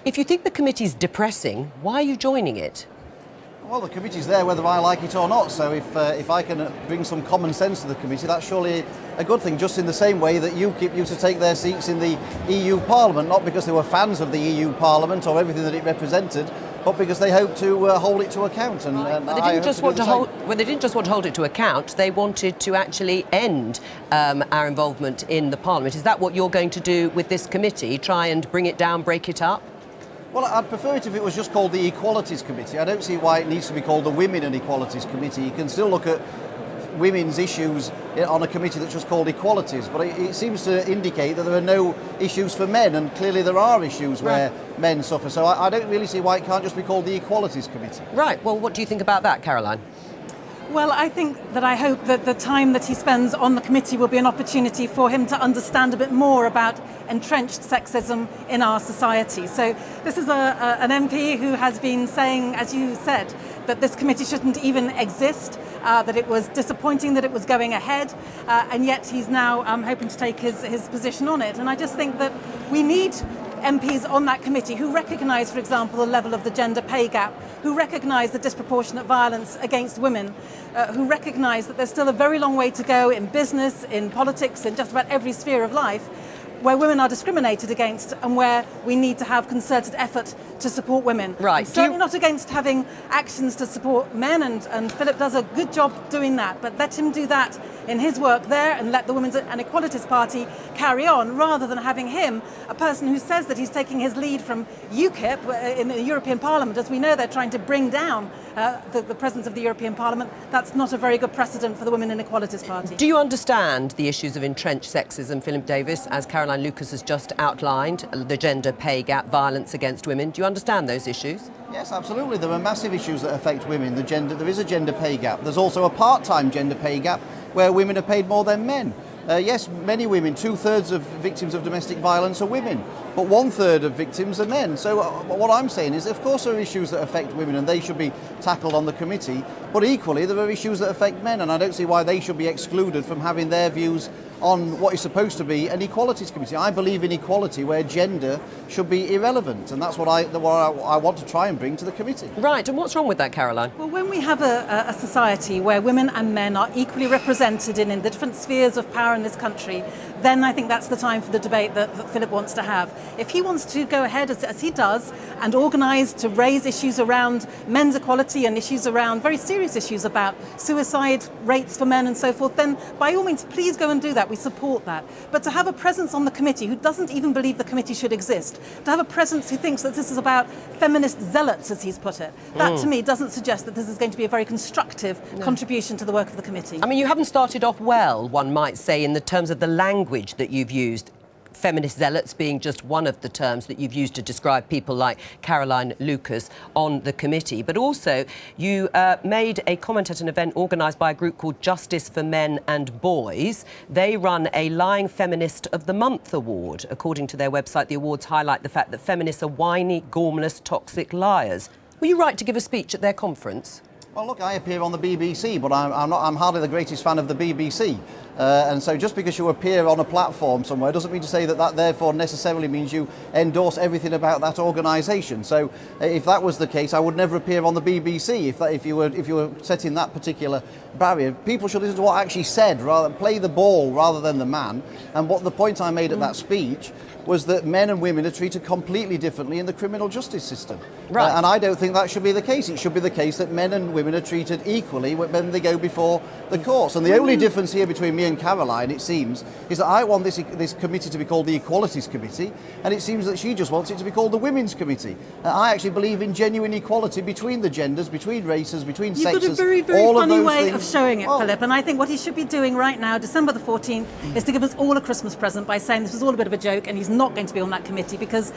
If you think the committee's depressing, why are you joining it? Well, the committee's there whether I like it or not, so if I can bring some common sense to the committee, that's surely a good thing, just in the same way that UKIP used to take their seats in the EU Parliament, not because they were fans of the EU Parliament or everything that it represented, but because they hoped to hold it to account. But they didn't just want to hold. Well, they didn't just want to hold it to account. They wanted to actually end our involvement in the Parliament. Is that what you're going to do with this committee? Try and bring it down, break it up? Well, I'd prefer it if it was just called the Equalities Committee. I don't see why it needs to be called the Women and Equalities Committee. You can still look at women's issues on a committee that's just called Equalities, but it seems to indicate that there are no issues for men, and clearly there are issues where men suffer. So I don't really see why it can't just be called the Equalities Committee. Right. Well, what do you think about that, Caroline? Well, I hope that the time that he spends on the committee will be an opportunity for him to understand a bit more about entrenched sexism in our society. So this is an MP who has been saying, as you said, that this committee shouldn't even exist, that it was disappointing that it was going ahead, and yet he's now hoping to take his position on it. And I just think that we need MPs on that committee who recognise, for example, the level of the gender pay gap, who recognise the disproportionate violence against women, who recognise that there's still a very long way to go in business, in politics, in just about every sphere of life, where women are discriminated against and where we need to have concerted effort to support women. Right. I'm certainly not against having actions to support men, and Philip does a good job doing that, but let him do that in his work there and let the Women's and Equalities Party carry on, rather than having him, a person who says that he's taking his lead from UKIP in the European Parliament. As we know, they're trying to bring down the presence of the European Parliament. That's not a very good precedent for the Women and Equalities Party. Do you understand the issues of entrenched sexism, Philip Davies, as Caroline Lucas has just outlined, the gender pay gap, violence against women? Do you understand those issues? Yes, absolutely. There are massive issues that affect women. There is a gender pay gap. There's also a part-time gender pay gap where women are paid more than men. Yes, many women, 2/3 of victims of domestic violence are women, but 1/3 of victims are men. So what I'm saying is, of course there are issues that affect women and they should be tackled on the committee, but equally there are issues that affect men, and I don't see why they should be excluded from having their views on what is supposed to be an equalities committee. I believe in equality where gender should be irrelevant, and that's what I want to try and bring to the committee. Right, and what's wrong with that, Caroline? Well, when we have a society where women and men are equally represented in the different spheres of power in this country, then I think that's the time for the debate that Philip wants to have. If he wants to go ahead, as he does, and organise to raise issues around men's equality and issues around very serious issues about suicide rates for men and so forth, then by all means, please go and do that. We support that. But to have a presence on the committee who doesn't even believe the committee should exist, to have a presence who thinks that this is about feminist zealots, as he's put it, that to me doesn't suggest that this is going to be a very constructive contribution to the work of the committee. I mean, you haven't started off well, one might say, in the terms of the language that you've used. Feminist zealots being just one of the terms that you've used to describe people like Caroline Lucas on the committee. But also, you made a comment at an event organised by a group called Justice for Men and Boys. They run a Lying Feminist of the Month award. According to their website, the awards highlight the fact that feminists are whiny, gormless, toxic liars. Were you right to give a speech at their conference? Well, look, I appear on the BBC, but I'm hardly the greatest fan of the BBC. And so just because you appear on a platform somewhere doesn't mean to say that therefore necessarily means you endorse everything about that organisation. So if that was the case, I would never appear on the BBC if you were setting that particular barrier. People should listen to what I actually said, rather play the ball rather than the man. And what the point I made at that speech was that men and women are treated completely differently in the criminal justice system. Right. And I don't think that should be the case. It should be the case that men and women are treated equally when they go before the courts. And the only difference here between me and Caroline, it seems, is that I want this committee to be called the Equalities Committee, and it seems that she just wants it to be called the Women's Committee. I actually believe in genuine equality between the genders, between races, between sexes. You've got a very, very all funny of those way things. of showing it, Philip, and I think what he should be doing right now, December the 14th, is to give us all a Christmas present by saying this was all a bit of a joke and he's not going to be on that committee, because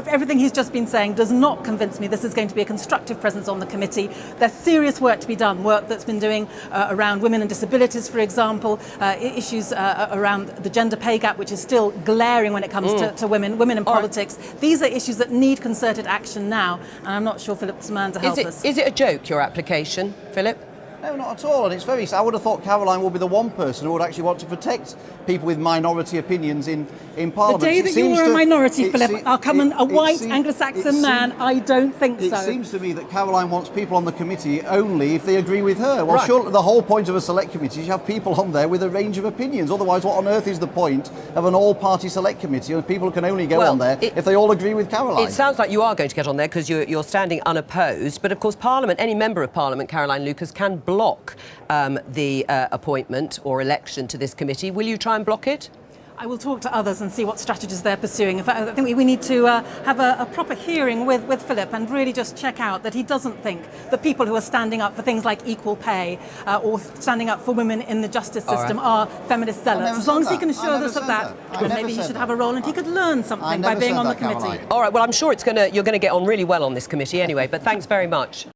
everything he's just been saying does not convince me this is going to be a constructive presence on the committee. There's serious work to be done, work that's been doing around women and disabilities, for example, issues around the gender pay gap, which is still glaring when it comes to women in politics. These are issues that need concerted action now, and I'm not sure Philip's the man to help us. Is it a joke, your application, Philip? No, not at all. And it's very. I would have thought Caroline would be the one person who would actually want to protect people with minority opinions in Parliament. The day that you were a minority, Philip, I'll come a white Anglo-Saxon man. I don't think so. It seems to me that Caroline wants people on the committee only if they agree with her. Well, Right. surely the whole point of a select committee is you have people on there with a range of opinions. Otherwise, what on earth is the point of an all-party select committee and people can only go on there if they all agree with Caroline? It sounds like you are going to get on there because you're standing unopposed. But of course, Parliament, any member of Parliament, Caroline Lucas, can block the appointment or election to this committee. Will you try and block it? I will talk to others and see what strategies they're pursuing. In fact, I think we need to have a proper hearing with Philip and really just check out that he doesn't think that people who are standing up for things like equal pay or standing up for women in the justice system are feminist zealots. As long as he can assure us of that, maybe he should have a role and he could learn something by being on the committee. All right, well, I'm sure you're going to get on really well on this committee anyway, but thanks very much.